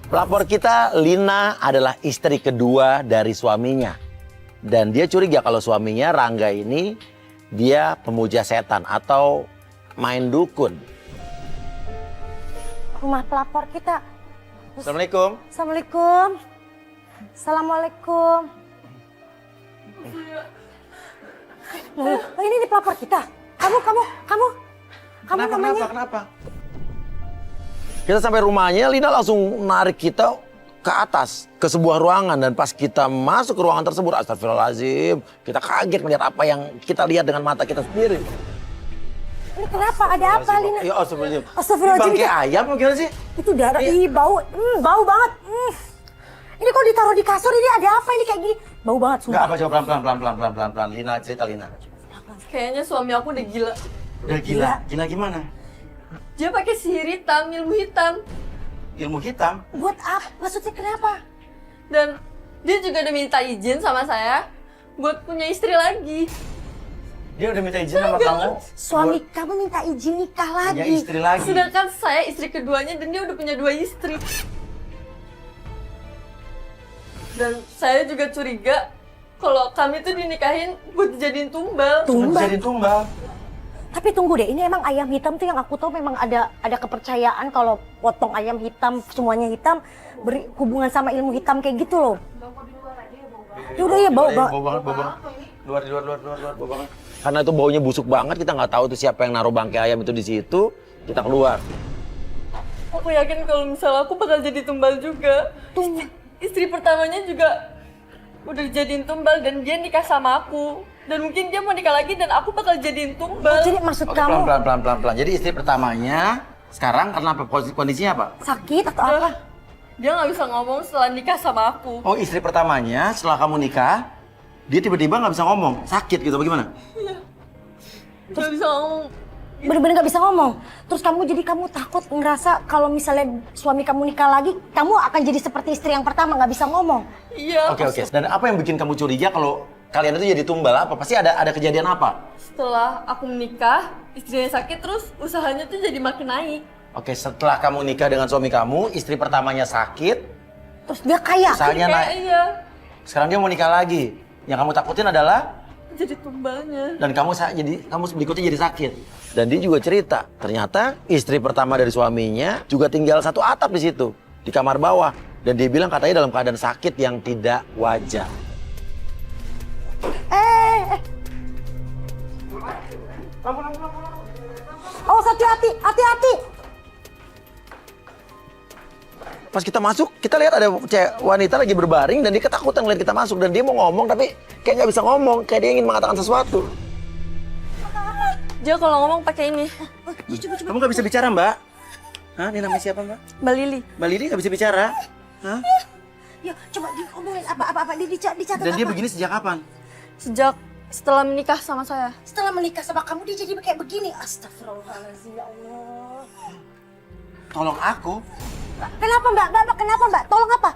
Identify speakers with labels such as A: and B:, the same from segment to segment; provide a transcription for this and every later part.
A: Pelapor kita, Lina, adalah istri kedua dari suaminya. Dan dia curiga kalau suaminya, Rangga ini, dia pemuja setan atau main dukun.
B: Rumah pelapor kita.
A: Assalamualaikum.
B: Assalamualaikum. Assalamualaikum. Oh, ini pelapor kita. Kamu namanya?
A: Kenapa? Kita sampai rumahnya, Lina langsung narik kita ke atas, ke sebuah ruangan. Dan pas kita masuk ke ruangan tersebut, astagfirullahaladzim, kita kaget melihat apa yang kita lihat dengan mata kita sendiri.
B: Ini kenapa? Ada apa, Lina?
A: Ya, astagfirullahaladzim.
B: Astagfirullahaladzim.
A: Bangkai ayam gimana sih?
B: Itu darah, bau. Bau banget. Ini kok ditaruh di kasur, ini ada apa ini kayak gini? Bau banget, sumpah.
A: Enggak, apa, coba pelan-pelan. Lina, cerita Lina.
C: Kayaknya suami aku udah gila.
A: Udah gila? Gila gimana?
C: Dia pakai sihir hitam, ilmu hitam.
A: Ilmu hitam?
B: Buat apa? Maksudnya kenapa?
C: Dan dia juga udah minta izin sama saya buat punya istri lagi.
A: Dia udah minta izin sama kamu?
B: Suami kamu minta izin nikah lagi.
A: Punya istri lagi?
C: Sedangkan saya istri keduanya dan dia udah punya 2 istri. Dan saya juga curiga kalau kami tuh dinikahin buat dijadiin tumbal.
A: Jadi tumbal?
B: Tapi tunggu deh, ini emang ayam hitam tuh yang aku tahu memang ada kepercayaan kalau potong ayam hitam, semuanya hitam, berhubungan sama ilmu hitam kayak gitu loh. Yaudah ya, bau banget.
A: Luar, bau banget. Karena itu baunya busuk banget, kita nggak tahu tuh siapa yang naruh bangkai ayam itu di situ, kita keluar.
C: Aku yakin kalau misalnya aku bakal jadi tumbal juga. Istri pertamanya juga udah dijadiin tumbal dan dia nikah sama aku. Dan mungkin dia mau nikah lagi dan aku bakal jadiin tumbal.
B: Jadi maksud
A: Oke,
B: kamu
A: pelan-pelan. Jadi istri pertamanya sekarang karena apa? Kondisinya apa?
B: sakit atau apa?
C: Dia nggak bisa ngomong setelah nikah sama aku.
A: Oh, istri pertamanya setelah kamu nikah, dia tiba-tiba nggak bisa ngomong, sakit gitu, bagaimana?
C: Nggak bisa ngomong.
B: Bener-bener gak bisa ngomong. Terus kamu takut ngerasa kalau misalnya suami kamu nikah lagi, kamu akan jadi seperti istri yang pertama, gak bisa ngomong.
C: Iya.
A: Oke. Dan apa yang bikin kamu curiga kalau kalian itu jadi tumbal apa? Pasti ada kejadian apa?
C: Setelah aku menikah, istrinya sakit terus usahanya tuh jadi makin naik.
A: Oke, setelah kamu nikah dengan suami kamu, istri pertamanya sakit,
B: Terus dia kaya.
A: usahanya
C: Kayak
A: naik.
C: iya,
A: Sekarang dia mau nikah lagi. Yang kamu takutin adalah
C: jadi tumbalnya.
A: dan kamu berikutnya jadi sakit. Dan dia juga cerita, ternyata istri pertama dari suaminya juga tinggal satu atap di situ, di kamar bawah. Dan dia bilang katanya dalam keadaan sakit yang tidak wajar.
B: Oh, hati-hati.
A: Pas kita masuk, kita lihat ada wanita lagi berbaring dan dia ketakutan ngeliat kita masuk. Dan dia mau ngomong tapi kayak nggak bisa ngomong, kayak dia ingin mengatakan sesuatu.
C: Dia kalau ngomong pakai ini.
A: Kamu nggak bisa bicara, Mbak? Hah, ini namanya siapa, Mbak?
C: Mbak Lili.
A: Mbak Lili nggak bisa bicara? Hah?
B: Ya, coba diomongin apa dia dicatat
A: Dan dia
B: apa?
A: begini sejak kapan?
C: Sejak setelah menikah sama saya.
B: Setelah menikah sama kamu dia jadi kayak begini. Astagfirullahaladzim, ya Allah.
A: Tolong aku.
B: Kenapa Mbak? Kenapa Mbak? Tolong apa?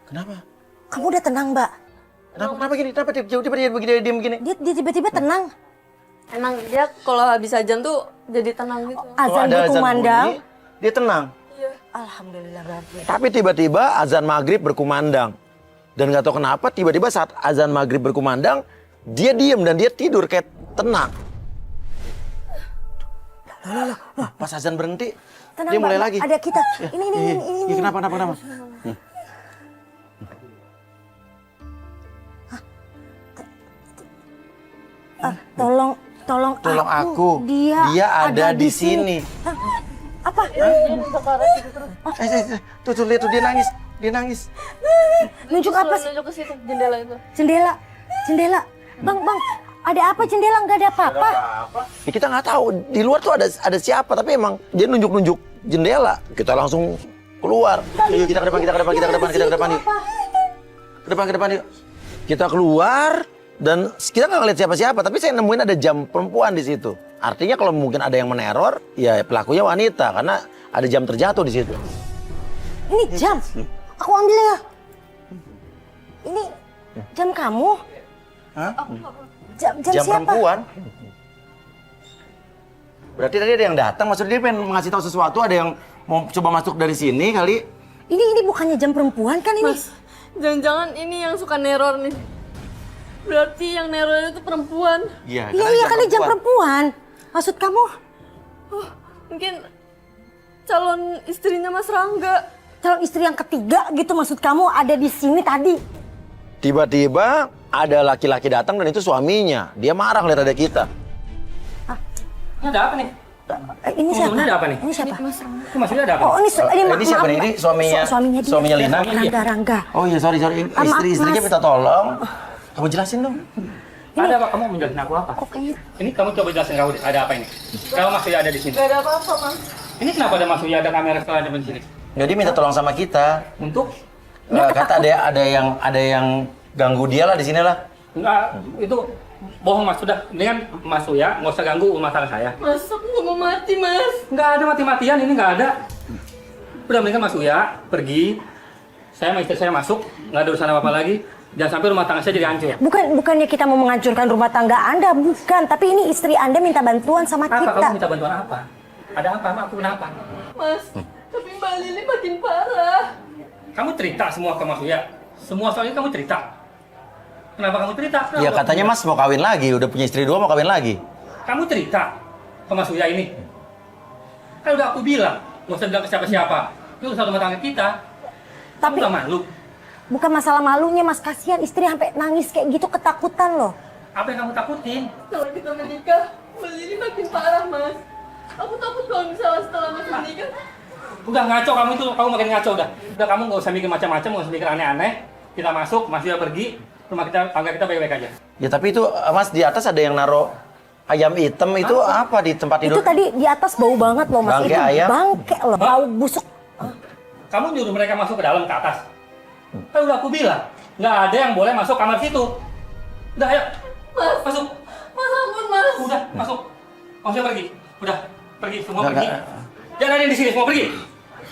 A: Kenapa?
B: Kamu udah tenang Mbak?
A: Kenapa gini? Kenapa tiba-tiba dia begini?
B: Dia tiba-tiba tenang.
C: Emang dia kalau habis azan tuh jadi tenang gitu.
A: Kalau
B: Azan
A: ada azan
B: berkumandang.
A: bunyi, dia tenang.
C: Iya.
B: Alhamdulillah berarti.
A: Tapi tiba-tiba azan maghrib berkumandang. Dan nggak tahu kenapa tiba-tiba saat azan maghrib berkumandang, dia diem dan dia tidur kayak tenang. Pas azan berhenti,
B: Tenang
A: dia mulai
B: Mbak,
A: lagi.
B: ada kita. Ini.
A: Iya, kenapa?
B: Tolong
A: aku.
B: Dia
A: ada di sini.
B: Hah? Apa?
A: Tuh lihat tuh dia nangis.
B: Nunjuk apa sih?
C: Nunjuk ke situ, jendela itu.
B: Jendela. Bang, ada apa jendela? Nggak ada apa-apa.
A: Ya, kita nggak tahu di luar tuh ada siapa, tapi emang dia nunjuk jendela. Kita langsung keluar. Yuk, kita ke depan yuk. Ke depan yuk. Kita keluar dan kita nggak ngeliat siapa-siapa, tapi saya nemuin ada jam perempuan di situ. Artinya kalau mungkin ada yang meneror, ya pelakunya wanita karena ada jam terjatuh di situ.
B: Ini jam. Aku ambil ya. Ini jam kamu?
A: Hah?
B: Jam
A: Jam
B: siapa?
A: perempuan? Berarti tadi ada yang datang, maksudnya dia pengen ngasih tahu sesuatu, ada yang mau coba masuk dari sini kali.
B: Ini bukannya jam perempuan kan ini?
C: Mas, jangan-jangan ini yang suka neror nih. Berarti yang neror itu perempuan.
A: Iya,
B: Iya kan ini jam perempuan. Maksud kamu?
C: Oh, mungkin calon istrinya Mas Rangga.
B: Calon istri yang ketiga gitu maksud kamu ada di sini tadi?
A: Tiba-tiba ada laki-laki datang dan itu suaminya. Dia marah lihat ada kita.
D: Ini ada apa nih?
B: Ini siapa?
D: Ini ada apa nih?
B: Ini siapa?
D: Ini maksudnya ada apa?
B: Oh ini
A: Ini siapa nih? Ini suaminya
B: dia.
A: suaminya Lina.
B: Rangga.
A: Oh iya, sorry. Istrinya
B: Mas.
A: minta tolong. Kamu jelasin dong.
D: Ada apa? Kamu mau jelasin aku apa?
B: Kok kayaknya
D: Ini kamu coba jelasin kamu ada apa ini? Kalau Mas Uya ada di sini.
C: Gak ada apa-apa, Mas.
D: Ini kenapa ada Mas Uya ada kamera setelah ada di sini?
A: Nggak, dia minta tolong sama kita.
D: Untuk?
A: Kata ada yang ganggu dia lah di sini lah.
D: Enggak, itu bohong Mas. Sudah, dengan Mas Uya nggak usah ganggu rumah tangga saya.
C: Mas, aku gak mau mati, Mas.
D: Nggak ada mati-matian, ini nggak ada. Udah mendingan Mas Uya pergi. Saya sama istri saya masuk, nggak ada urusan apa-apa lagi. Jangan sampai rumah tangga saya jadi hancur.
B: bukannya kita mau menghancurkan rumah tangga Anda, bukan. Tapi ini istri Anda minta bantuan sama
D: Apa?
B: kita.
D: Kamu minta bantuan apa? Ada apa? Aku kenapa?
C: Mas, tapi Mbak Lili makin parah.
D: Kamu cerita semua ke Mas Uya. Semua soal ini kamu cerita. Kenapa kamu cerita? Kenapa
A: Ya
D: kamu
A: katanya
D: cerita?
A: Mas mau kawin lagi, udah punya istri 2 mau kawin lagi.
D: Kamu cerita ke Mas Uya ini. Kan udah aku bilang, nggak usah bilang ke siapa-siapa. Ini urusan rumah tangga kita.
B: Tapi
D: Kamu nggak malu?
B: bukan masalah malunya Mas, kasihan istri sampai nangis kayak gitu ketakutan loh.
D: Apa yang kamu takutin?
C: Kalau kita menikah, Mbak Lili makin parah, Mas. Aku takut kalau misalnya setelah Mas menikah,
D: Udah ngaco kamu itu, kamu makin ngaco udah. Udah kamu nggak usah mikir macam-macam, nggak usah mikir aneh-aneh. Kita masuk, Mas Uya pergi, rumah kita, tangga kita baik-baik aja.
A: Ya tapi itu Mas di atas ada yang naro ayam hitam itu apa di tempat tidur?
B: Itu tadi di atas bau banget loh Mas.
A: Bangke
B: Itu
A: ayam?
B: bangke loh, bau busuk.
D: Kamu nyuruh mereka masuk ke dalam, ke atas. Kan udah aku bilang, nggak ada yang boleh masuk kamar situ. Udah, ayo.
C: Mas.
D: Masuk.
C: Mas ampun, Mas.
D: Udah, masuk. Maksudnya pergi. Udah, pergi. Semua
A: Nggak,
D: pergi. Jangan ada yang di sini, semua pergi.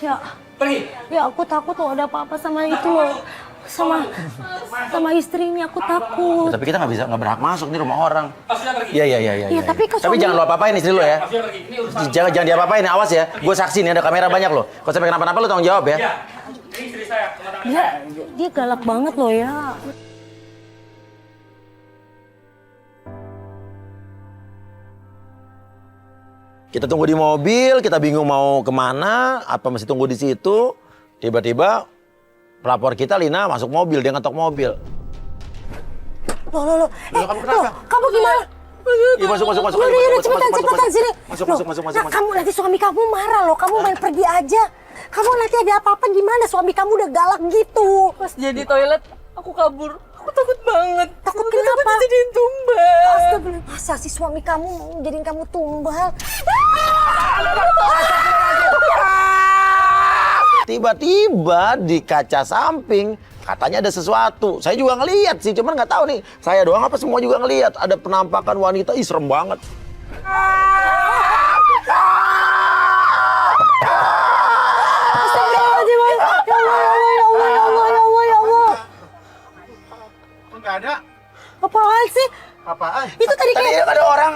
B: Ya,
D: Pergi.
B: ya aku takut loh ada apa-apa sama itu loh. Sama istrinya aku takut.
A: Tapi kita nggak berhak masuk nih rumah orang.
D: Maksudnya pergi.
A: Iya.
B: Iya, tapi kok
A: Tapi
B: suami-
A: jangan lo apa-apain istri lo ya.
D: Maksudnya pergi. Ini urusan.
A: Jangan diapa-apain, awas ya. Gue saksi nih, ada kamera banyak loh. Kalau sampai kenapa-napa lo tanggung jawab ya.
D: Ya, ini istri saya, rumah tangga
B: Dia
D: saya.
B: dia galak banget loh ya.
A: Kita tunggu di mobil, kita bingung mau kemana, apa masih tunggu di situ. Tiba-tiba pelapor kita Lina masuk mobil, dia ngetok mobil.
B: Loh.
A: Kamu kenapa?
B: Kamu gimana?
A: Iya, masuk.
B: Yaudah,
A: Ayo,
B: cepetan sini.
A: Masuk.
B: Nah, kamu nanti suami kamu marah loh. Kamu main pergi aja. Kamu nanti ada apa-apa gimana? Suami kamu udah galak gitu.
C: Pas dia di toilet, aku kabur. Aku takut banget.
B: Takut
C: Aku
B: kenapa?
C: takut dijadiin tumbal.
B: Astagfirullah. Masa sih suami kamu mau jadiin kamu tumbal?
A: Tiba-tiba di kaca samping katanya ada sesuatu. Saya juga ngelihat sih, cuman nggak tahu nih. Saya doang apa semua juga ngelihat. Ada penampakan wanita, ih serem banget.
B: Astagfirullahaladzim. Ya Allah.
E: Nggak ada.
B: Apaan sih?
E: Apaan?
B: Itu tadi
A: Tadi
B: kayak...
A: ada orang.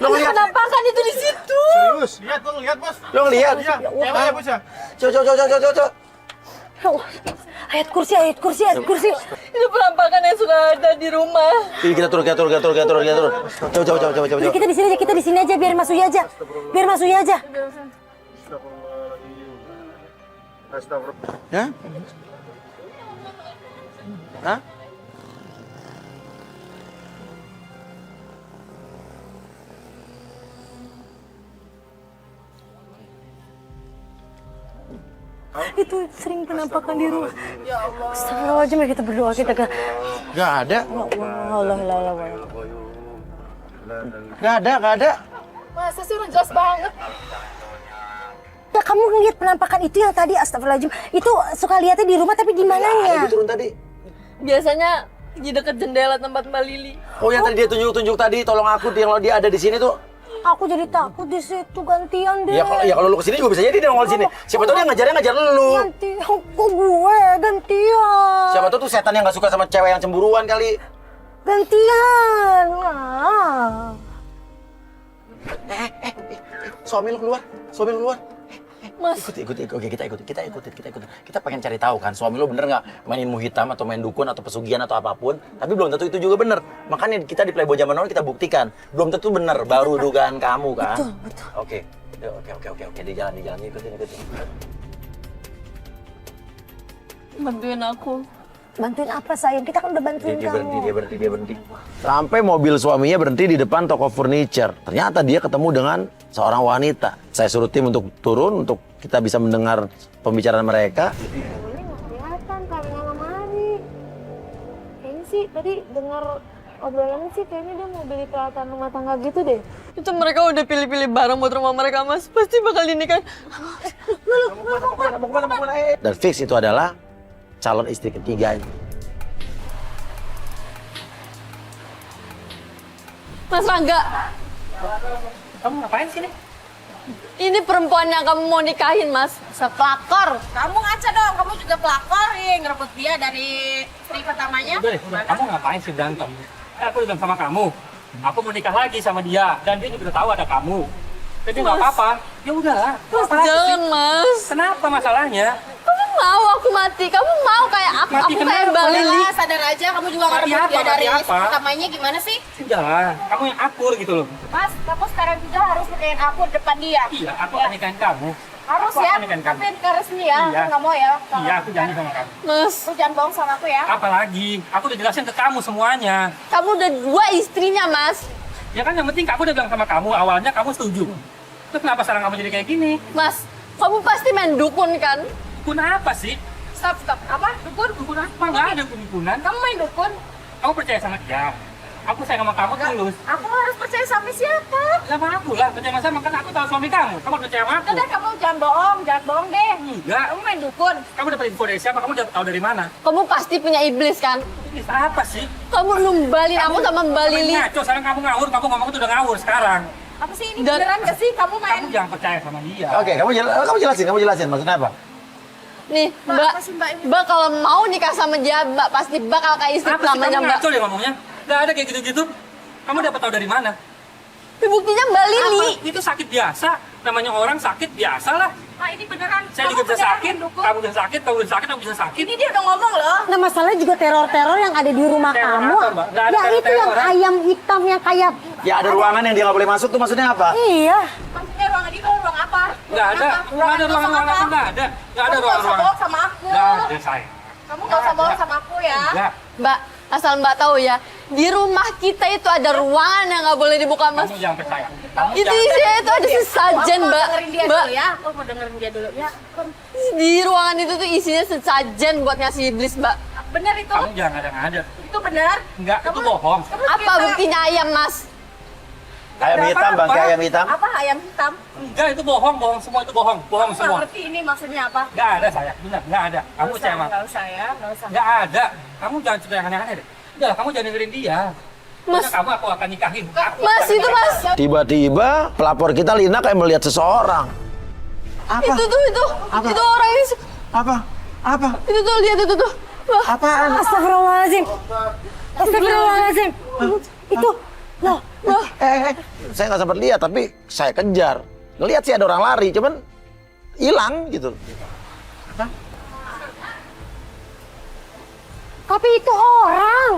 A: Lo ngeliat?
C: Penampakan itu di situ.
E: Serius? Lihat, gua ngeliat, Bos.
A: Lo ngeliat?
E: Iya, cewek ya, Bos ya?
A: Coba.
B: Ya Allah. Ayat kursi.
C: Itu penampakan yang sudah ada di rumah.
A: Ih, kita turun. Coba.
B: Udah, kita di sini aja, biar Mas Uya aja.
E: Astagfirullah.
A: Ya? Hah?
B: Itu sering penampakan di rumah. Ya Allah. Astagfirullahaladzim, ya kita berdoa kita ke...
A: Gak ada.
B: Ya Allah.
A: Gak ada.
C: Masa sih udah jelas banget.
B: Ya kamu ngeliat penampakan itu yang tadi, astagfirullahaladzim. Itu suka lihatnya di rumah tapi di mananya?
A: Dia turun tadi.
C: Biasanya di dekat jendela tempat Mbak Lili.
A: Oh, yang tadi dia tunjuk tadi, tolong aku kalau dia ada di sini tuh.
B: Aku jadi takut di situ, gantian deh.
A: Ya kalau lu kesini juga bisa jadi dia nongol di sini. Siapa tahu dia ngajar lu.
B: Gantian, kok gue gantian.
A: Siapa tahu tuh setan yang nggak suka sama cewek yang cemburuan kali.
B: Gantian. Ah.
A: Suami lu keluar.
C: Mas,
A: Ikuti. Oke, kita ikutin. Kita pengen cari tahu kan, suami lu bener nggak main ilmu hitam atau main dukun atau pesugihan atau apapun. Tapi belum tentu itu juga bener. Makanya kita di Playboy zaman now kita buktikan. Belum tentu bener, baru dugaan kamu kan.
B: Betul.
A: Oke. Di jalan, ikutin.
C: bantuin aku.
B: Bantuin apa sayang? Kita kan udah bantuin
A: Dia
B: kamu.
A: berhenti. Sampai mobil suaminya berhenti di depan toko furniture. Ternyata dia ketemu dengan seorang wanita. Saya suruh tim untuk turun, untuk kita bisa mendengar pembicaraan mereka.
F: Ini nggak kelihatan karena lemari. Kayaknya sih tadi dengar obrolannya sih kayaknya dia mau beli peralatan rumah tangga gitu deh.
C: Itu mereka udah pilih-pilih barang buat rumah mereka, Mas. Pasti bakal dinikah.
A: Dan fix itu adalah calon istri ketiganya.
C: Mas Rangga,
D: Kamu ngapain sini?
C: ini perempuan yang kamu mau nikahin, Mas.
G: Sepelakor. Kamu ngaca dong, kamu juga pelakor yang ngerebut dia dari istri pertamanya.
D: Udah. Kamu ngapain sih berantem? Aku udah bilang sama kamu. Aku mau nikah lagi sama dia. Dan dia juga udah tahu ada kamu. Jadi nggak apa-apa. Ya udahlah.
C: Mas,
D: Apa lagi sih?
C: jangan, Mas.
D: Kenapa masalahnya?
C: Kamu mau aku mati? Kamu mau kayak aku
D: Mati
C: kayak
D: kenapa?
C: Mbak Lili?
G: Udahlah, sadar aja kamu juga
D: Mati
G: ngerebut dia
D: apa?
G: dari
D: Mati
G: istri
D: apa?
G: pertamanya gimana sih?
D: Udahlah. Kamu yang akur gitu loh.
G: Mas, kamu sekarang juga harus nikahin aku depan dia.
D: Iya, aku akan nikahin kamu.
G: Harus
D: Aku
G: ya,
D: akan nikahin kamu.
G: tapi ke resmi ya,
D: Iya.
G: aku nggak mau ya.
D: Iya, aku janji sama kamu.
C: Mas,
G: Lu jangan bohong sama aku ya.
D: Apalagi, aku udah jelasin ke kamu semuanya.
C: kamu udah 2 istrinya, Mas.
D: Ya kan yang penting aku udah bilang sama kamu, awalnya kamu setuju. Terus kenapa sekarang kamu jadi kayak gini?
C: Mas, kamu pasti main dukun kan?
D: Dukun apa sih?
G: Stop. Apa? Dukun?
D: Dukun apa? Nggak ada dukunan.
G: Kamu main dukun?
D: Kamu percaya sama dia. Aku sayang sama kamu tulus.
G: Aku harus percaya sama siapa?
D: Sama aku lah, percaya sama kan aku tahu suami kamu. Kamu percaya sama aku?
G: Udah, kamu jangan bohong deh.
D: Enggak.
G: Kamu main dukun.
D: Kamu dapat info dari siapa? Kamu udah tahu dari mana?
C: Kamu pasti punya iblis kan?
D: Ini apa sih?
C: Kamu numbalin aku sama Mbak
D: Kamu
C: Lili.
D: ngaco, sekarang kamu ngawur, kamu ngomong itu udah ngawur sekarang.
G: Apa sih ini
C: Dan-
G: beneran gak sih kamu main?
D: Kamu jangan percaya sama dia.
A: Oke, kamu jelasin maksudnya apa?
C: Nih,
G: Mbak,
C: Mbak,
G: apa sih, Mbak?
C: Mbak kalau mau nikah sama dia, Mbak pasti bakal kayak istri
D: Apa sih
C: pertamanya,
D: kamu
C: Mbak.
D: ngaco deh ngomongnya? Nggak ada kayak gitu-gitu. Kamu dapat tahu dari mana?
C: Tapi buktinya Mbak Lili.
D: Apa? Itu sakit biasa. Namanya orang sakit biasa lah.
G: Nah, ini beneran.
D: Saya
G: Kamu
D: juga bisa
G: beneran
D: sakit,
G: main dukun?
D: kamu bisa sakit, kamu bisa sakit, kamu bisa sakit.
G: Ini dia udah ngomong loh.
B: Nah masalahnya juga teror-teror yang ada di rumah
D: Teror
B: kamu.
D: apa, Mbak? Nggak ada
B: Ya itu yang
D: teror-teror.
B: ayam hitam yang kayak
A: Ya ada ruangan yang dia nggak boleh masuk tuh maksudnya apa?
B: iya.
G: Maksudnya ruangan itu ruang apa?
D: Nggak ada, nggak ada ruangan-ruangan apa, nggak ada. Nggak ada
G: Kamu gak usah
D: ruangan-ruangan.
G: bohong sama aku.
D: Nggak ada, sayang.
G: Kamu gak usah bohong sama aku ya.
D: Nggak.
C: Mbak, asal Mbak tahu ya, di rumah kita itu ada ruangan yang nggak boleh dibuka, Mas.
D: Kamu jangan percaya. Kamu
C: Itu
D: jangan
C: isinya itu ada sesajen,
G: Aku mau
C: Mbak.
G: dengerin dia
C: Mbak,
G: dulu ya. Aku mau dengerin dia dulu ya.
C: di ruangan itu tuh isinya sesajen buat ngasih iblis, Mbak.
G: Bener itu?
D: Kamu jangan ada.
G: Itu bener?
D: Enggak, itu bohong.
G: Kamu
C: Apa
G: cerita.
C: buktinya ayam, Mas?
A: Ayam
D: ada
A: hitam,
D: apa-apa.
A: bangkai ayam hitam.
G: Apa ayam hitam?
D: Enggak, itu bohong semua itu bohong
G: Aku gak
D: semua.
G: ngerti ini maksudnya apa.
D: Enggak ada, sayang. Benar, enggak ada. Kamu percaya sama aku?
G: Gak usah ya, gak usah.
D: Enggak ada. Kamu jangan cerita yang aneh-aneh deh. Udah, kamu jangan dengerin dia.
C: Mas.
D: Pokoknya kamu aku akan nikahin. Aku
C: Mas,
D: akan
C: itu
D: nikahin.
C: Mas.
A: Tiba-tiba pelapor kita Lina kayak melihat seseorang.
C: Itu tuh, itu. Itu orang ini.
A: Apa?
C: Itu tuh, lihat itu tuh. Wah,
A: Apaan?
B: Astagfirullahaladzim. Astagfirullahaladzim. Itu loh.
A: Saya nggak sempat lihat, tapi saya kejar. Ngelihat sih ada orang lari, cuman hilang gitu.
B: Tapi itu orang.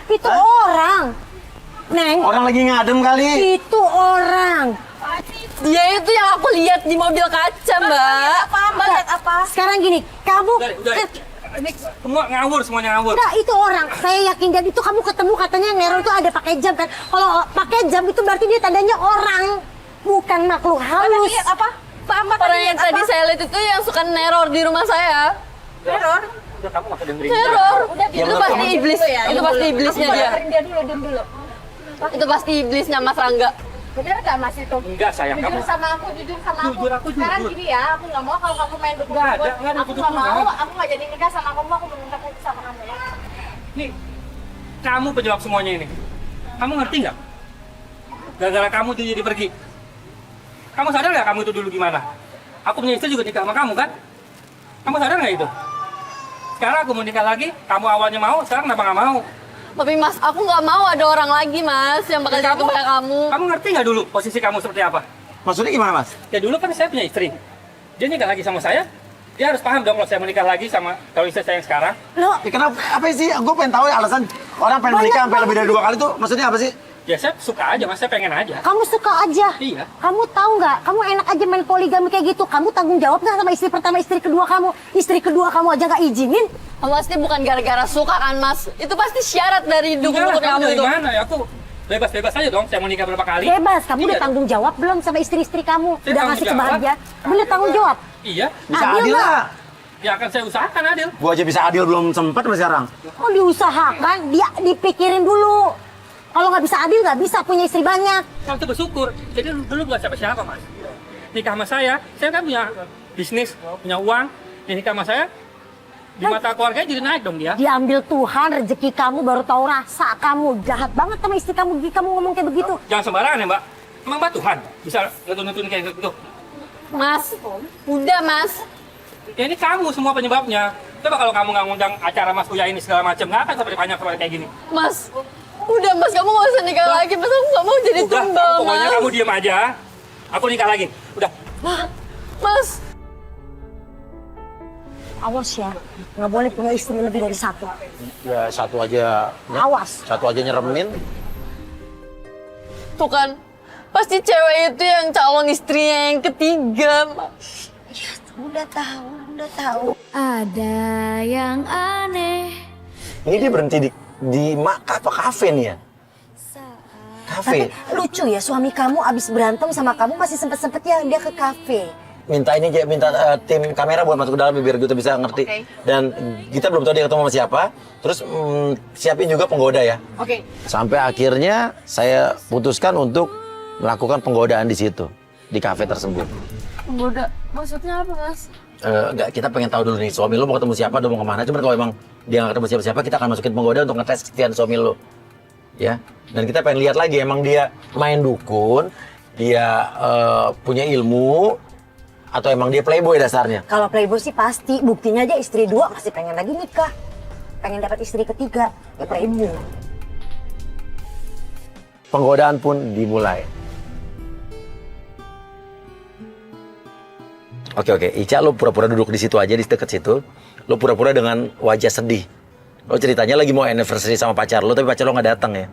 B: Itu orang. Neng,
A: Orang lagi ngadem kali.
B: itu orang.
C: dia itu yang aku lihat di mobil kaca, Mbak.
G: Apa? Mbak lihat apa?
B: Sekarang gini, kamu
D: Udah. Ini semua ngawur, semuanya ngawur.
B: enggak itu orang. Saya yakin dan itu kamu ketemu katanya yang neror itu ada pakai jam kan. Kalau pakai jam itu berarti dia tandanya orang, bukan makhluk halus.
G: Lihat apa? Pak Ahmad
C: Orang yang
G: lihat
C: tadi
G: apa?
C: saya lihat itu yang suka neror di rumah saya.
G: Teror.
D: Udah, kamu nggak usah dengerin dia.
C: Teror.
G: Udah,
C: Itu pasti iblis. Itu pasti iblisnya dia.
G: Dengerin dia dulu.
C: Itu pasti iblisnya Mas Rangga.
G: Bener gak Mas itu?
D: Enggak, sayang.
G: Jujur
D: Kamu
G: sama aku, jujur sama aku.
D: Jujur, aku
G: Sekarang
D: jujur.
G: gini ya, aku nggak mau kalau kamu main dukun.
D: Nggak ada
G: Aku
D: dukun-dukunan.
G: nggak mau, aku nggak jadi nikah sama kamu. Aku minta putus sama kamu ya.
D: Nih, kamu penyebab semuanya ini. Kamu ngerti nggak? Gara-gara kamu tuh jadi pergi. Kamu sadar nggak kamu itu dulu gimana? Aku punya istri juga nikah sama kamu kan? Kamu sadar nggak itu? Sekarang aku mau nikah lagi, kamu awalnya mau, sekarang kenapa nggak mau?
C: Tapi Mas, aku nggak mau ada orang lagi Mas yang bakal jadi kayak kamu.
D: Kamu ngerti nggak dulu posisi kamu seperti apa?
A: Maksudnya gimana, Mas?
D: Ya dulu kan saya punya istri. Dia nikah lagi sama saya. Dia harus paham dong kalau saya menikah lagi sama kalau istri saya yang sekarang.
B: Lo,
A: Ya, kenapa? Apa sih? Gue pengen tahu ya alasan orang pengen menikah sampai lebih dari 2 kali tuh maksudnya apa sih?
D: Ya saya suka aja Mas, saya pengen aja.
B: kamu suka aja.
D: Iya.
B: Kamu tahu nggak? Kamu enak aja main poligami kayak gitu. Kamu tanggung jawab nggak sama istri pertama, istri kedua kamu? Istri kedua kamu aja nggak izinin.
C: Pasti bukan gara-gara suka kan Mas. Itu pasti syarat dari
D: Enggak lah,
C: dukun-dukun kamu
D: dari
C: itu.
D: mana ya? Aku bebas-bebas aja dong. Saya mau nikah berapa kali?
B: Bebas, kamu
D: Iya
B: udah
D: dong.
B: tanggung jawab belum sama istri-istri kamu?
D: Saya
B: Udah
D: tanggung
B: ngasih
D: jawab.
B: kebahagiaan? Bener tanggung jawab?
D: Iya.
A: Bisa
B: Adil
A: adil
B: nggak?
A: lah.
D: Ya akan saya usahakan adil.
A: Gue aja bisa adil belum sempat sampai sekarang.
B: Oh diusahakan, dia dipikirin dulu. Kalau nggak bisa adil nggak bisa punya istri banyak.
D: Kamu tuh bersyukur. Jadi dulu bukan siapa-siapa Mas. Nikah sama saya kan punya bisnis, punya uang. Dia nikah sama saya, di mata keluarganya jadi naik dong dia.
B: Diambil Tuhan rezeki kamu baru tahu rasa kamu. Jahat banget sama istri kamu, kamu ngomong kayak begitu.
D: Jangan sembarangan ya Mbak. Emang Mbak Tuhan bisa nutun-nutun kayak gitu?
C: Mas, udah Mas.
D: Ya ini kamu semua penyebabnya. Coba kalau kamu nggak ngundang acara Mas Uya ini segala macam, nggak akan seperti banyak seperti kayak gini.
C: Mas, udah Mas, kamu nggak usah nikah lagi. Mas, aku nggak mau jadi
D: Udah,
C: tumbal,
D: pokoknya
C: Mas.
D: kamu diam aja. Aku nikah lagi. Udah.
C: Mas,
B: Awas ya, nggak boleh punya istri lebih dari satu.
A: Ya satu aja.
B: Awas.
A: Satu aja nyeremin.
C: tuh kan. Pasti cewek itu yang calon istrinya yang ketiga, Mas.
B: Udah tahu.
H: Ada yang aneh.
A: Ini dia berhenti di kafe nih ya? Kafe.
B: Lucu ya, suami kamu abis berantem sama kamu masih sempet-sempetnya dia ke kafe.
A: Minta ini aja, minta tim kamera buat masuk ke dalam biar kita bisa ngerti.
C: Oke.
A: Dan kita belum tahu dia ketemu sama siapa. Terus siapin juga penggoda ya.
C: Oke.
A: Sampai akhirnya saya putuskan untuk melakukan penggodaan di situ, di kafe tersebut.
C: Udah, maksudnya apa, Mas?
A: Enggak, kita pengen tahu dulu nih suami lo mau ketemu siapa, mau kemana. Cuman kalau emang dia nggak ketemu siapa-siapa, kita akan masukin penggoda untuk ngetes kesetiaan suami lo, ya. Dan kita pengen lihat lagi emang dia main dukun, dia punya ilmu, atau emang dia playboy dasarnya.
B: Kalau playboy sih pasti, buktinya aja istri 2 masih pengen lagi nikah. Pengen dapat istri ketiga, ya playboy.
A: Penggodaan pun dimulai. Oke, Ica, lo pura-pura duduk di situ aja, di dekat situ. Lo pura-pura dengan wajah sedih. Lo ceritanya lagi mau anniversary sama pacar lo, tapi pacar lo nggak datang ya.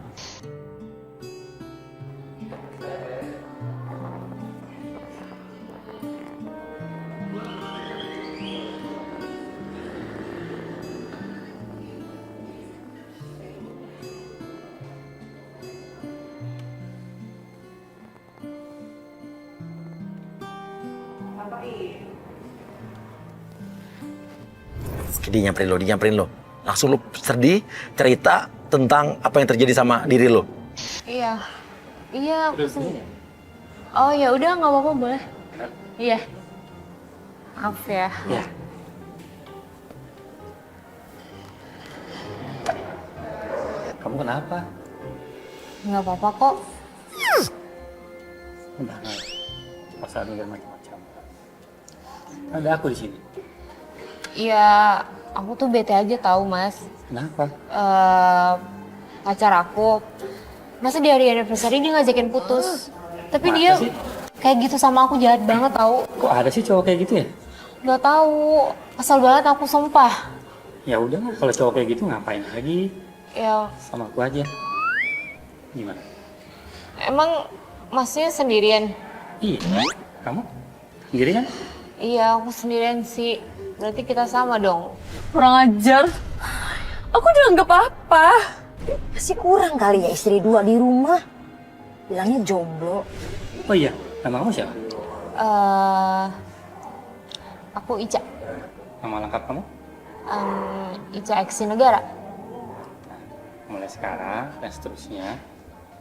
A: Dia nyamperin lo. Langsung lo sedih, cerita tentang apa yang terjadi sama diri lo.
F: Iya. Iya, aku sendiri. Oh ya udah nggak apa-apa boleh. Iya. Maaf ya.
A: Ya. Kamu kenapa?
F: Nggak apa-apa kok.
D: Udah, nggak pasal mikir macam-macam. Ada aku di sini.
F: Iya, aku tuh bete aja tahu Mas.
D: Kenapa?
F: Pacar aku, masa di hari anniversary dia ngajakin putus. Tapi
D: Masa
F: dia
D: sih?
F: kayak gitu sama aku jahat banget tahu.
D: Kok ada sih cowok kayak gitu ya?
F: Nggak tahu, kesel banget aku sumpah.
D: Ya udah, kalau cowok kayak gitu ngapain lagi?
F: Ya,
D: Sama aku aja. Gimana?
F: emang Masnya sendirian?
D: Iya. Kamu? Sendiri kan?
F: Iya, aku sendirian sih. Berarti kita sama dong.
C: Kurang ajar. Aku udah nggak apa-apa.
B: Masih kurang kali ya istri 2 di rumah. Bilangnya jomblo.
D: Oh iya, nama kamu siapa?
F: Aku Ica.
D: Nama lengkap kamu?
F: Ica Eksi Negara.
D: Mulai sekarang dan seterusnya,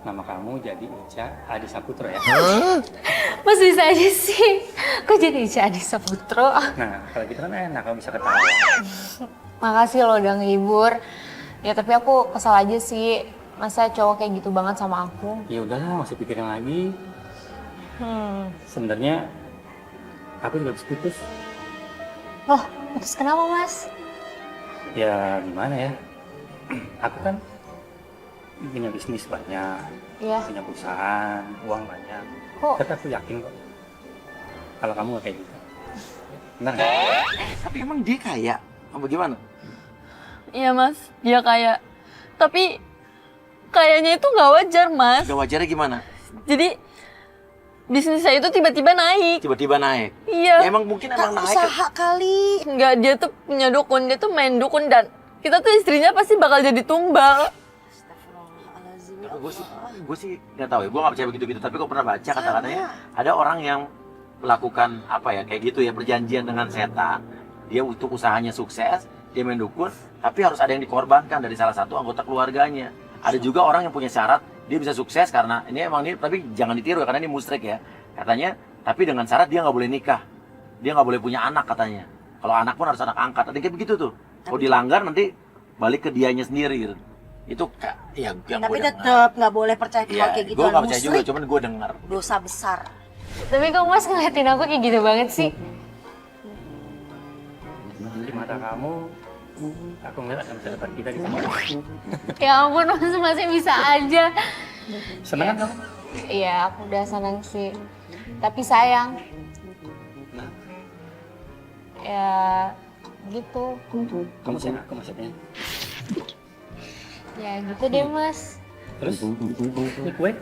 D: nama kamu jadi Ica Adi Saputro ya.
F: Mas bisa aja sih. Kok jadi Ica Adi Saputro?
D: Nah, kalau gitu kan enak, kamu bisa ketawa.
F: Makasih lo udah ngehibur. Ya tapi aku kesal aja sih. Masa cowok kayak gitu banget sama aku.
D: Ya udahlah, masih pikirin lagi. Sebenarnya aku juga habis putus.
F: Loh, putus kenapa Mas?
D: Ya gimana ya? Aku kan punya bisnis banyak,
F: Iya.
D: punya perusahaan, uang banyak.
F: Kok?
D: Tapi aku yakin kok, kalau kamu gak kayak gitu. Benar nggak?
A: Tapi emang dia kaya? Apa gimana?
C: Iya mas, dia kaya. Tapi kayaknya itu nggak wajar mas.
A: Gak wajarnya gimana?
C: Jadi bisnis saya itu tiba-tiba naik.
A: Tiba-tiba naik.
C: Iya.
A: Ya, emang mungkin emang naik.
B: Usaha kali.
C: Enggak, dia tuh punya dukun, dia tuh main dukun dan kita tuh istrinya pasti bakal jadi tumbal.
A: Gue sih nggak tahu ya, gue nggak percaya begitu-gitu. Tapi gue pernah baca kata-katanya ada orang yang melakukan apa ya kayak gitu ya, perjanjian dengan setan. Dia untuk usahanya sukses, dia main dukun, tapi harus ada yang dikorbankan dari salah satu anggota keluarganya. Ada juga orang yang punya syarat dia bisa sukses karena ini emang ini, tapi jangan ditiru ya karena ini musyrik ya. Katanya, tapi dengan syarat dia nggak boleh nikah, dia nggak boleh punya anak katanya. Kalau anak pun harus anak angkat. Ada kayak begitu tuh. Kalau dilanggar nanti balik ke dianya sendiri gitu. Itu ya yang
B: Tapi
A: gue dengar.
B: tetap nggak boleh percaya
A: Iya,
B: kalau kayak gitu.
A: gue nggak percaya juga, cuman gue dengar.
B: Dosa besar.
F: Tapi kok Mas ngeliatin aku kayak gitu banget sih?
D: Di mata kamu, aku ngeliat ada masa depan kita di sana.
F: Ya ampun Mas, masih bisa aja.
D: Seneng kan kamu?
F: Iya, aku udah senang sih. Tapi sayang.
D: Nah,
F: Ya gitu.
D: kamu seneng aku maksudnya.
F: Ya gitu deh Mas.
D: Terus, ini kue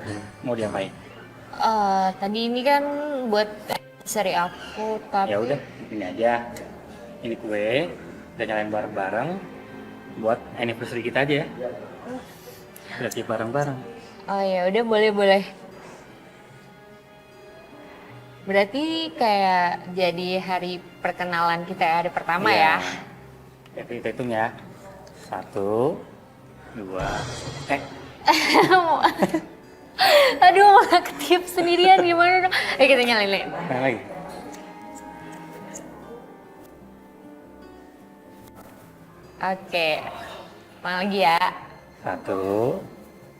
D: mau diapain?
F: Tadi ini kan buat seri aku, tapi
D: Ya udah, ini aja. Ini kue, dan nyalain bareng-bareng buat anniversary kita aja ya. Berarti bareng-bareng.
F: Oh ya udah boleh. Berarti kayak jadi hari perkenalan kita hari pertama
D: Iya.
F: ya.
D: Jadi kita hitung ya. 1, 2,
F: Aduh malah ketiup sendirian gimana dong? Kita nyalain.
D: Nah, lagi.
F: Oke, mau lagi ya.
D: 1,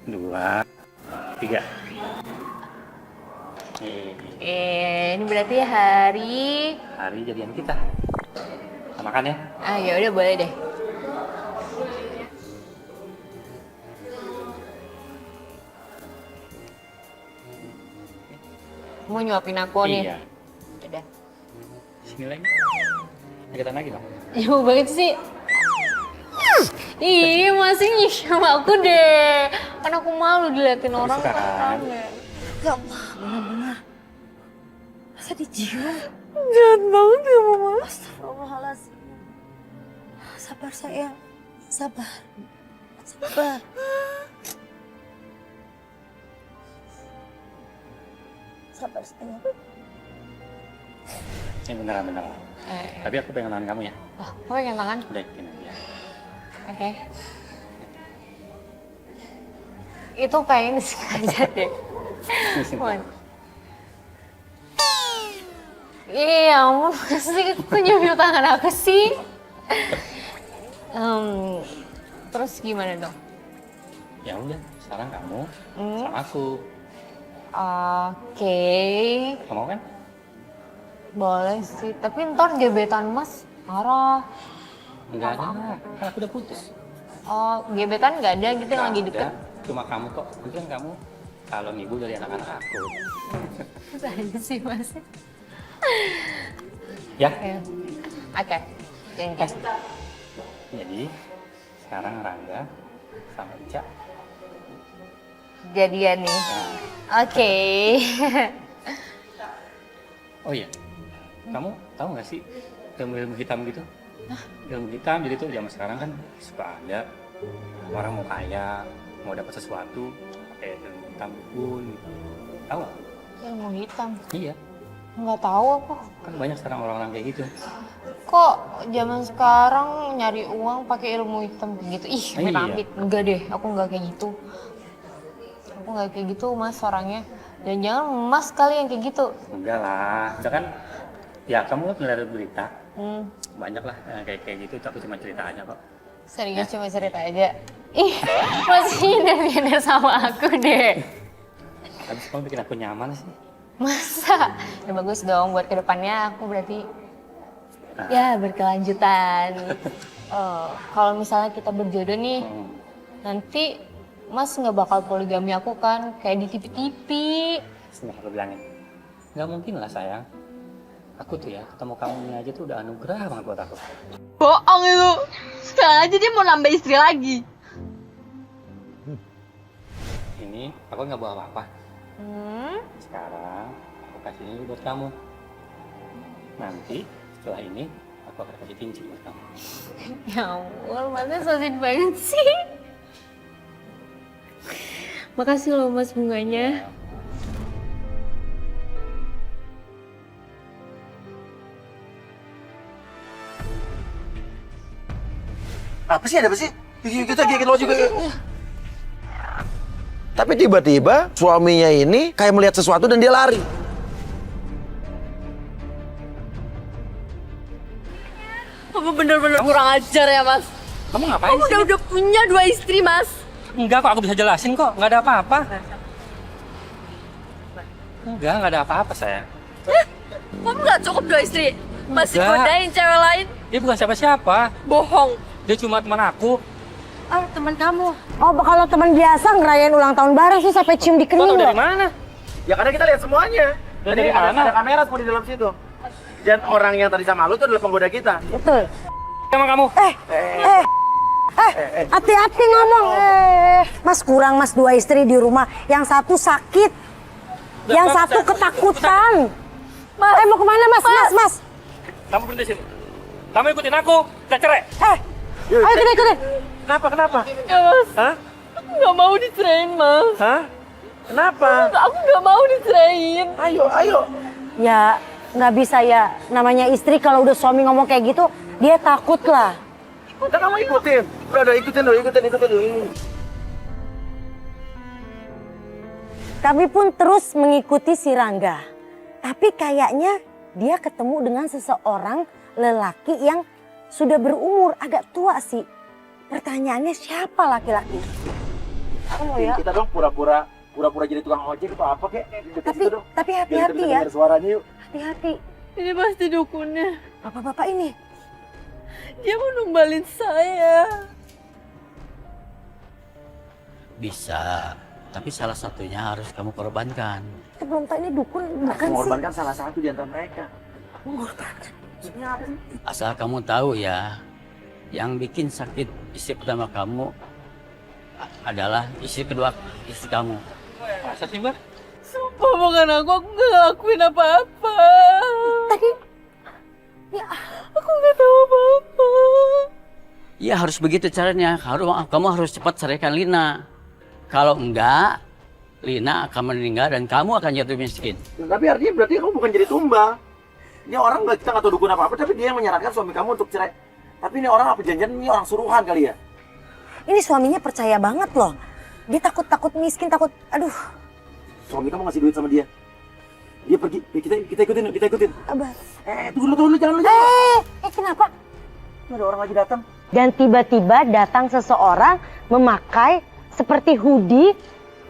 D: 2, 3.
F: Ini berarti hari.
D: Hari jadian kita. Kita makan ya.
F: Ya udah boleh deh. Mau nyuapin aku nih.
D: Iya.
F: Udah.
D: Sini lagi. Deketan lagi dong.
F: Jauh banget sih. Ih, masih nyium aku deh. Kan aku malu diliatin orang
D: suka kan?
F: rame.
B: Gak mah, benar-benar. Masa dicium?
C: Jahat banget ya mama.
B: Astagfirullahaladzim. Sabar sayang, sabar. Sabar. Sabar sayang.
D: Ini beneran. Tapi aku pengen tangan kamu ya.
F: Kok pengen tangan?
D: Udah ikutin aja.
F: Oke. Itu kayaknya disengaja deh. Wan. Iya, ampun, pasti kok nyambil tangan aku sih? Terus gimana dong?
D: Ya udah, sekarang kamu sama aku.
F: Oke,
D: Kamu mau kan?
F: boleh sih. Tapi ntar gebetan Mas marah.
D: Enggak ada, kan aku udah putus.
F: Oh, gebetan nggak ada gitu yang lagi
D: Nggak
F: deket?
D: ada, cuma kamu kok. Itu kan kamu calon ibu dari anak-anak aku.
F: Masa aja sih Mas.
D: Ya,
F: Oke, janji.
D: jadi sekarang Rangga sama Ica.
F: Jadian nih. Oke.
D: Oh iya, kamu tahu nggak sih ilmu-ilmu hitam gitu? Ilmu hitam jadi tuh zaman sekarang kan suka ada orang mau kaya, mau dapat sesuatu pakai ilmu hitam dukun gitu. Tahu nggak?
F: Ilmu hitam.
D: Iya,
F: Nggak tahu aku.
D: kan banyak sekarang orang-orang kayak gitu.
F: Kok zaman sekarang nyari uang pakai ilmu hitam kayak gitu? Ih,
D: Iya.
F: amit. Enggak deh, aku nggak kayak gitu. Aku nggak kayak gitu Mas orangnya. Dan jangan Mas kali yang kayak gitu.
D: Enggak lah, udah kan? Ya kamu kan pernah ada berita,
F: Hmm,
D: banyak lah kayak gitu. Itu aku cuma cerita aja kok.
F: serius cuma cerita aja. Ih, masih nyindir sama aku deh.
D: Habis kamu bikin aku nyaman sih.
F: Masa? Ya bagus dong buat kedepannya aku berarti ya berkelanjutan. Oh, kalau misalnya kita berjodoh nih, nanti Mas nggak bakal poligami aku kan, kayak di TV-TV.
D: Sini aku bilangin. Nggak mungkin lah sayang. Aku tuh ya, ketemu kamu ini aja tuh udah anugerah banget buat aku.
C: Bohong itu. Sekarang aja dia mau nambah istri lagi.
D: Ini aku nggak bawa apa-apa. Sekarang aku kasih ini buat kamu. Nanti setelah ini aku akan kasih cincin buat kamu.
F: Ya ampun, Masnya so sweet banget sih. Makasih loh Mas bunganya.
A: Apa sih, ada apa sih? Kita gigit lo juga. Tapi tiba-tiba suaminya ini kayak melihat sesuatu dan dia lari.
C: Kamu bener-bener kurang ajar ya, Mas.
D: Kamu ngapain
C: Kamu
D: sih?
C: udah punya 2 istri, Mas.
D: Enggak kok, aku bisa jelasin kok. Nggak ada apa-apa. Enggak ada apa-apa sayang.
C: Kamu nggak cukup 2 istri. Masih
D: Enggak.
C: godain cewek lain.
D: Dia bukan siapa-siapa.
C: Bohong.
D: Dia cuma teman aku.
C: Ah, teman kamu.
B: Oh, kalau teman biasa ngerayain ulang tahun bareng sih sampai cium di
D: Kau
B: kening
D: tahu dari
B: loh.
D: mana?
E: Ya karena kita lihat semuanya.
D: Dari
E: Ada
D: mana?
E: kamera semua di dalam situ. Dan orang yang tadi sama lu itu adalah penggoda kita.
B: Betul.
D: Sama kamu.
B: Hati-hati ngomong. Mas kurang Mas 2 istri di rumah. Yang satu sakit. Yang satu ketakutan.
C: Mas.
B: Mau kemana Mas? Mas.
D: Kamu berhenti sini. Kamu ikutin aku. Kita cerai.
B: Ayo ikutin.
E: Kenapa?
C: Ya, Mas.
E: Hah?
C: Aku nggak mau diceraiin, Mas.
E: Hah? Kenapa?
C: Aku nggak mau diceraiin.
E: Ayo.
B: Ya nggak bisa ya. Namanya istri kalau udah suami ngomong kayak gitu, dia takut lah.
E: Udah kamu ikutin. Udah ikutin dulu.
B: Kami pun terus mengikuti si Rangga. Tapi kayaknya dia ketemu dengan seseorang lelaki yang sudah berumur, agak tua sih. Pertanyaannya siapa laki-laki? Oh ya.
E: Kita dong pura-pura jadi tukang ojek atau apa kek.
B: Tapi hati-hati ya.
E: Dengar suaranya yuk.
B: Hati-hati.
C: Ini pasti dukunnya.
B: Bapak-bapak ini.
C: Dia mau numbalin saya.
I: Bisa, tapi salah satunya harus kamu korbankan.
B: Kita belum tahu ini dukun bukan sih.
E: Mengorbankan salah satu di antara mereka.
B: Mengorbankan.
I: Asal kamu tahu ya, yang bikin sakit istri pertama kamu adalah istri kedua istri kamu.
D: Masa sih, Mbak?
C: Sumpah bukan aku nggak ngelakuin apa-apa.
B: Tadi
C: Aku nggak tahu apa-apa.
I: Ya harus begitu caranya. Kamu harus cepat ceraikan Lina. Kalau enggak, Lina akan meninggal dan kamu akan jatuh miskin.
E: Tapi artinya berarti kamu bukan jadi tumbal. Ini orang kita nggak tahu dukun apa-apa, tapi dia yang menyarankan suami kamu untuk cerai. Tapi ini orang apa janjian ini orang suruhan kali ya?
B: ini suaminya percaya banget loh. Dia takut miskin, aduh.
E: Suami kamu ngasih duit sama dia. Dia pergi, kita ikutin.
B: Abah.
E: Tunggu dulu, jangan.
B: Kenapa?
E: Ada orang lagi datang.
B: Dan tiba-tiba datang seseorang memakai seperti hoodie,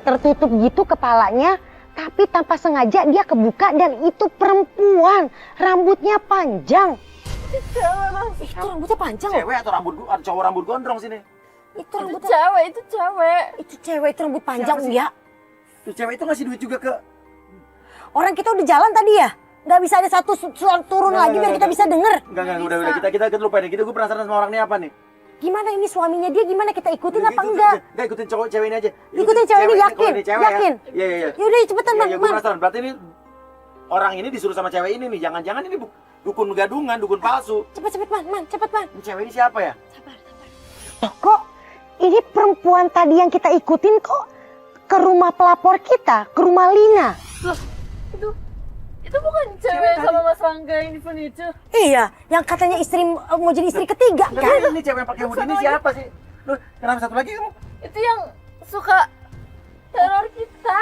B: tertutup gitu kepalanya, tapi tanpa sengaja dia kebuka dan itu perempuan, rambutnya panjang.
C: Cewek, Mas.
B: Itu rambutnya panjang loh.
E: Cewek atau cowok rambut gondrong sini?
B: Itu
C: Itu
B: rambutnya,
C: cewek, itu cewek.
B: itu cewek, itu rambut panjang
E: Siapa sih?
B: ya.
E: Tuh cewek itu ngasih duit juga ke...
B: Orang kita udah jalan tadi ya, nggak bisa ada satu turun lagi biar kita bisa denger.
E: Enggak, udah. Kita lupain gitu. Gue penasaran sama orang ini apa nih?
B: Gimana ini suaminya dia, gimana kita ikutin apa enggak?
E: Enggak, ikutin cewek ini aja.
B: Ikutin cewek ini, yakin?
E: Kalau ini cewek
B: Yakin?
E: Ya. Iya.
B: Yaudah cepetan
E: Iya,
B: Bang.
E: gue penasaran. Berarti ini orang ini disuruh sama cewek ini nih. Jangan-jangan ini dukun gadungan, dukun palsu.
B: Cepet Man, cepet Man.
E: Ini cewek ini siapa ya?
B: Kok ini perempuan tadi yang kita ikutin kok ke rumah pelapor kita, ke rumah Lina?
C: Itu bukan cewek sama Mas Rangga yang di furniture.
B: Iya, yang katanya mau jadi istri ketiga kan?
E: Ini cewek yang pakai hoodie ini siapa sih? Loh, kenapa satu lagi kamu?
C: Itu yang suka teror kita.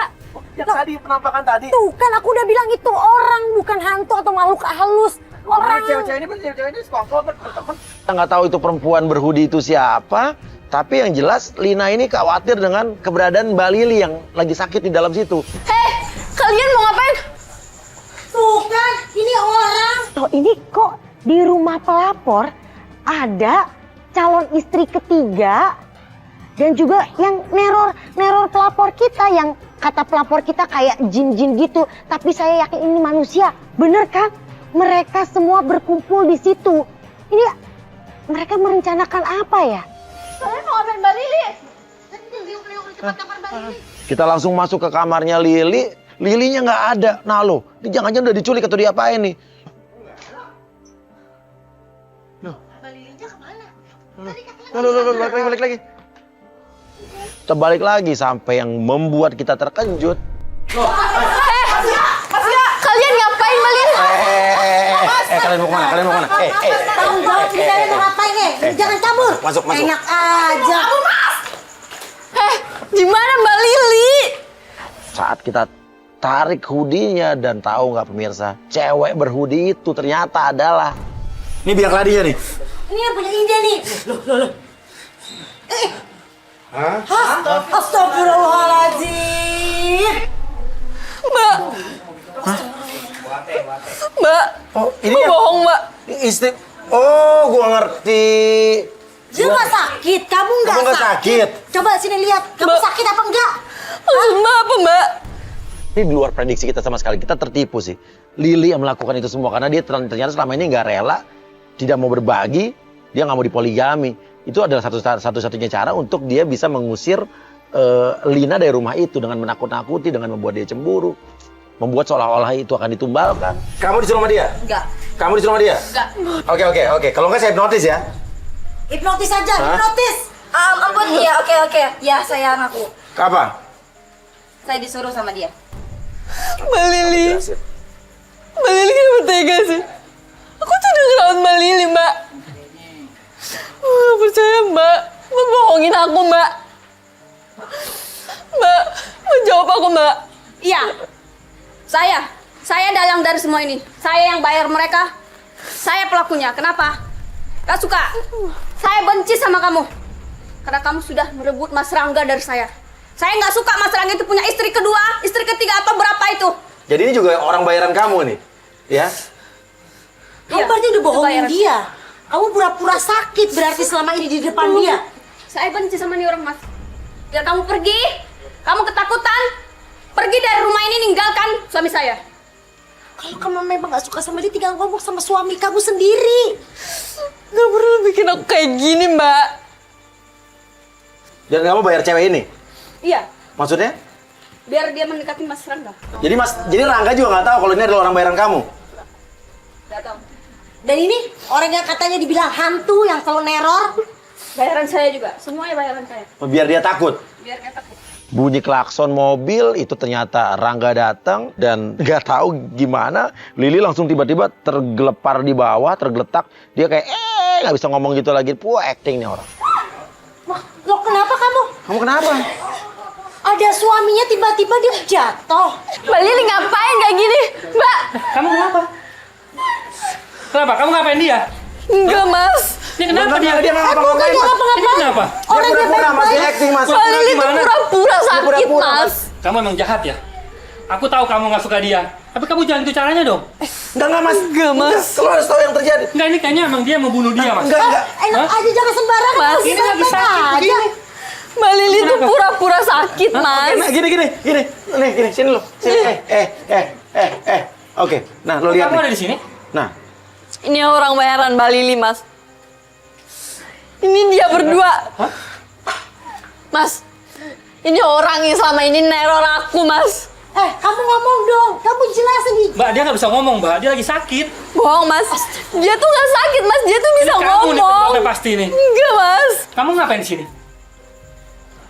E: Yang tadi penampakan tadi.
B: Tuh kan aku udah bilang itu orang, bukan hantu atau makhluk halus. Orang.
E: Cewek-cewek ini sekongkol berteman.
A: Kita nggak tahu itu perempuan berhoodie itu siapa, tapi yang jelas Lina ini khawatir dengan keberadaan Mbak Lili yang lagi sakit di dalam situ.
C: Kalian mau ngapain?
B: Tuh kan, ini orang. Oh, ini kok di rumah pelapor ada calon istri ketiga Dan juga yang neror pelapor kita, yang kata pelapor kita kayak jin-jin gitu. Tapi saya yakin ini manusia. Bener kan? Mereka semua berkumpul di situ. Ini mereka merencanakan apa ya?
G: Saya mau ambil Mbak Lili. Di tempat kamar Mbak Lili.
A: Kita langsung masuk ke kamarnya Lili. Lilinya nggak ada. Nah lo, ini jangan-jangan udah diculik atau diapain nih?
G: Mbak Lilinya kemana?
A: Balik lagi. Kita balik lagi sampai yang membuat kita terkejut.
C: Kalian ngapain Mbak Lili?
A: Kalian mau kemana?
B: Tanggung jawab saya mau ngapain nih? Jangan kabur.
A: Masuk.
B: Enak aja.
C: Di mana Mbak Lili?
A: Saat kita tarik hoodie-nya dan tahu nggak pemirsa, cewek berhoodie itu ternyata adalah
E: Ini biang keladinya nih.
B: Ini yang punya ide nih. Astagfirullahaladzim.
C: Mbak,
A: oh ini
C: Mbak bohong Mbak.
A: istri. Oh, gua ngerti.
B: Dia nggak sakit, kamu nggak
A: Kamu nggak sakit.
B: Coba sini lihat, kamu
C: Mbak.
B: sakit apa enggak?
C: Maksud Mbak apa Mbak?
A: Ini di luar prediksi kita sama sekali. Kita tertipu sih. Lili yang melakukan itu semua karena dia ternyata selama ini nggak rela, tidak mau berbagi, dia nggak mau dipoligami. Itu adalah satu-satunya cara untuk dia bisa mengusir Lina dari rumah itu dengan menakut-nakuti, dengan membuat dia cemburu, membuat seolah-olah itu akan ditumbalkan.
E: Kamu disuruh sama dia?
G: Enggak.
E: Kamu disuruh sama dia?
G: Enggak.
E: Oke. Kalau nggak saya hipnotis ya.
B: Hipnotis aja, hipnotis.
G: Ampun, iya oke. Ya saya ngaku.
E: Apa?
G: Saya disuruh sama dia.
C: Mbak Lili. Mbak Lili kenapa tega sih? Aku tuh udah ngerawat Mbak Lili Mbak. Aku gak percaya Mbak. Mbak bohongin aku Mbak. Mbak jawab aku Mbak.
G: Iya. Saya dalang dari semua ini. Saya yang bayar mereka. Saya pelakunya. Kenapa? Gak suka. Saya benci sama kamu. Karena kamu sudah merebut Mas Rangga dari saya. Saya nggak suka Mas Rangga itu punya istri kedua, istri ketiga atau berapa itu.
E: Jadi ini juga orang bayaran kamu nih, ya?
B: Kamu berarti udah bohongin dia. Kamu pura-pura sakit berarti selama ini di depan dia.
G: Saya benci sama nih orang Mas. Biar kamu pergi, kamu ketakutan, pergi dari rumah ini, ninggalkan suami saya.
B: Kalau kamu memang gak suka sama dia, tinggal ngomong sama suami kamu sendiri.
C: Gak perlu bikin aku kayak gini Mbak.
E: Dan kamu bayar cewek ini?
G: Iya,
E: Maksudnya?
G: biar dia mendekati Mas Rangga.
E: Jadi Rangga juga nggak tahu kalau ini adalah orang bayaran kamu?
G: Gak tahu.
B: Dan ini orang yang katanya dibilang hantu yang selalu neror.
G: Bayaran saya juga, semuanya bayaran saya.
E: Biar dia takut.
G: Biar dia takut.
A: Bunyi klakson mobil itu ternyata Rangga datang dan nggak tahu gimana Lili langsung tiba-tiba tergelepar di bawah, tergeletak. Dia kayak nggak bisa ngomong gitu lagi. Acting nih orang.
B: Loh kenapa kamu?
A: Kamu kenapa?
B: Ada suaminya tiba-tiba dia jatuh.
C: Mbak Lili ngapain kayak gini? Mbak.
D: Kamu kenapa? Kenapa? Kamu ngapain dia?
C: Enggak Mas.
D: Dia kenapa dia?
E: Dia nggak
B: Bukan
E: ngapa-ngapain,
B: dia
E: Mas.
B: ngapa-ngapain.
D: Dia kenapa?
B: Orang dia
E: Pura-pura, Mas. Dia
B: baik-baik.
E: acting, Mas.
C: Mbak Lili itu
D: Gimana?
C: pura-pura sakit
E: pura-pura,
C: Mas.
D: Kamu emang jahat ya? Aku tahu kamu nggak suka dia. Tapi kamu jangan itu caranya dong.
E: Enggak, Mas.
C: Enggak Mas.
E: Kalau harus tahu yang terjadi.
D: Enggak, ini kayaknya emang dia mau bunuh dia, Mas.
E: Enggak.
B: Enak aja jangan sembarangan.
C: Mas,
B: Baik-baik
D: ini lagi sakit
B: aja.
D: begini.
C: Mbak Lili itu pura-pura sakit Mas.
E: Nah, gini. Nih, sini lo. Sini. Oke. Nah, lo lihat
D: Kamu ada
E: nih.
D: di sini?
E: Nah,
C: Ini orang bayaran Mbak Lili Mas. Ini dia berdua. Mas, ini orang yang selama ini neror aku Mas.
B: Kamu ngomong dong. Kamu jelasin nih.
D: Mbak, dia nggak bisa ngomong, Mbak. Dia lagi sakit.
C: Bohong Mas. Dia tuh nggak sakit Mas. Dia tuh bisa
D: Ini kamu nih
C: ngomong.
D: penyebabnya pasti nih.
C: Enggak Mas.
D: Kamu ngapain di sini?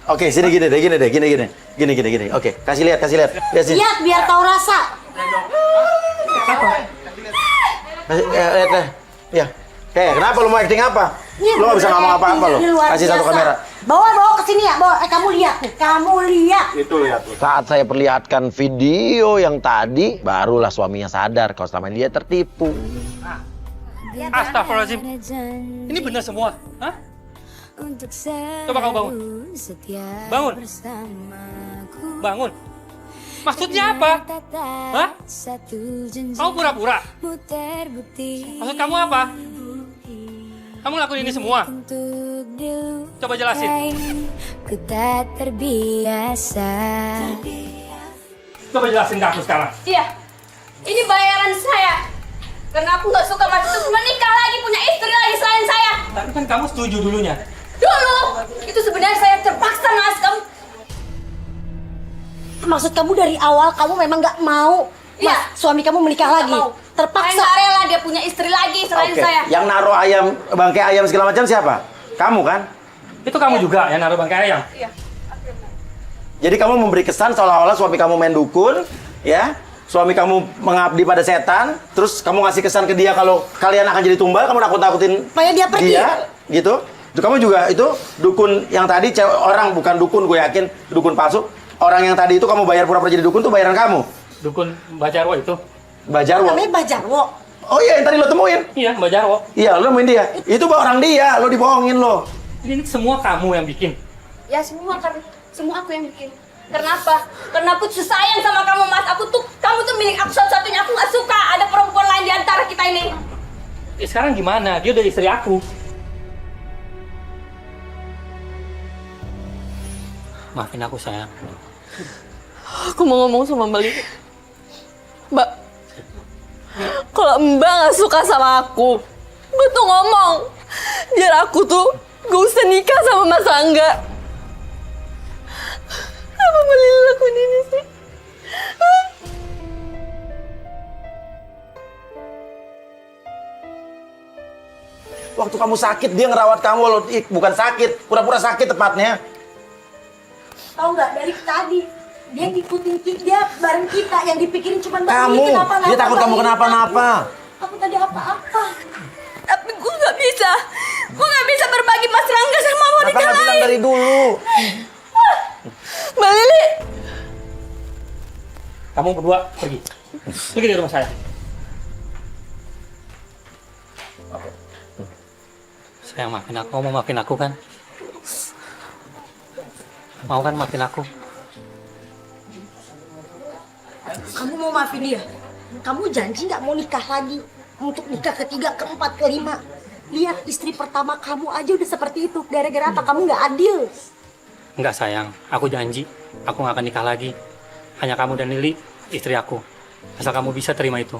E: oke, sini gini deh. Gini. Oke, kasih lihat. Lihat sini.
B: Lihat biar tahu rasa.
E: Lihat deh. Ya. Kenapa lu mau acting apa? Lu nggak bisa ngomong apa-apa lo.
B: Ini luar
E: Kasih satu
B: biasa.
E: kamera.
B: Bawa ke sini ya. Bawa. Kamu lihat nih. Kamu lihat.
E: Itu lihat tuh.
A: Saat saya perlihatkan video yang tadi, barulah suaminya sadar kalau selama ini dia tertipu.
D: Astagfirullahaladzim. Ini benar semua? Hah? Coba kamu bangun. Bangun. Bangun. Maksudnya apa? Hah? Kamu pura-pura? Maksud kamu apa? Kamu lakuin ini semua?
H: untuk dilupain.
D: Coba jelasin.
H: Ku tak terbiasa.
D: Coba jelasin ke aku sekarang.
G: Iya, ini bayaran saya. Karena aku nggak suka Mas itu menikah lagi, punya istri lagi selain saya.
D: Tapi kan kamu setuju dulunya.
G: Dulu, itu sebenarnya saya terpaksa Mas.
B: Maksud kamu dari awal kamu memang nggak mau
G: Iya.
B: suami kamu menikah
G: Nggak
B: lagi?
G: mau. Saya
B: Terpaksa.
G: nggak rela dia punya istri lagi selain
A: Oke,
G: saya.
A: yang naruh ayam, bangkai ayam segala macam siapa? Kamu kan?
D: Itu kamu juga yang naruh bangkai ayam.
G: Iya.
A: Jadi kamu memberi kesan seolah-olah suami kamu main dukun, ya? Suami kamu mengabdi pada setan, terus kamu ngasih kesan ke dia kalau kalian akan jadi tumbal, kamu nakut-nakutin
B: Supaya dia pergi.
A: gitu. Itu kamu juga itu dukun yang tadi cewek orang bukan dukun, gue yakin dukun palsu. Orang yang tadi itu kamu bayar pura-pura jadi dukun tuh bayaran kamu.
D: Dukun Mbak Jarwo itu.
A: Mbak Jarwo.
B: Namanya Mbak Jarwo.
A: Oh iya, yang tadi lo temuin.
D: Iya, Mbak Jarwo.
A: Iya, lo nemuin dia. Itu orang dia, lo dibohongin lo.
D: Ini semua kamu yang bikin.
G: Ya semua aku yang bikin. Kenapa? Karena aku sayang sama kamu Mas. Kamu tuh milik aku satu-satunya. Aku nggak suka ada perempuan lain di antara kita ini.
D: Sekarang gimana? Dia udah istri aku. Maafin aku sayang.
C: Aku mau ngomong sama Mbak Lili. Mbak, kalau Mbak nggak suka sama aku, Mbak tuh ngomong. Biar aku tuh gak usah nikah sama Mas Angga. Kenapa Mbak Lili lakuin ini sih?
A: Waktu kamu sakit, dia ngerawat kamu, lo bukan sakit, pura-pura sakit tepatnya.
B: Tahu nggak dari tadi dia ngikutin dia bareng kita, yang dipikirin cuma Mbak
A: Kamu,
B: Lili kenapa-napa.
A: dia takut
B: Mbak
A: kamu
B: Lili
A: kenapa-napa.
B: Aku tadi apa-apa.
G: Tapi gue nggak bisa. Gue nggak bisa berbagi Mas Rangga sama wanita
A: Kenapa nggak bilang
G: lain.
A: dari dulu?
C: Mbak Lili,
D: Kamu berdua pergi. Pergi dari rumah saya. Sayang, maafin aku. Mau maafin aku kan? Mau kan maafin aku?
B: Kamu mau maafin dia? Kamu janji nggak mau nikah lagi? Untuk nikah ketiga, keempat, kelima. Lihat istri pertama kamu aja udah seperti itu. Gara-gara apa? Kamu nggak adil.
D: Enggak sayang, aku janji. Aku nggak akan nikah lagi. Hanya kamu dan Lili, istri aku. Asal kamu bisa terima itu.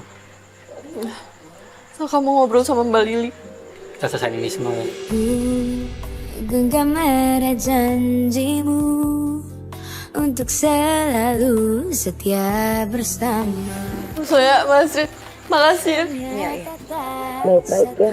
C: so kamu ngobrol sama Mbak Lili.
D: Kita selesai ini semua.
H: Genggam erat janjimu untuk selalu setia bersama.
C: Saya Mas Rit, makasih ya.
H: Baik-baik ya.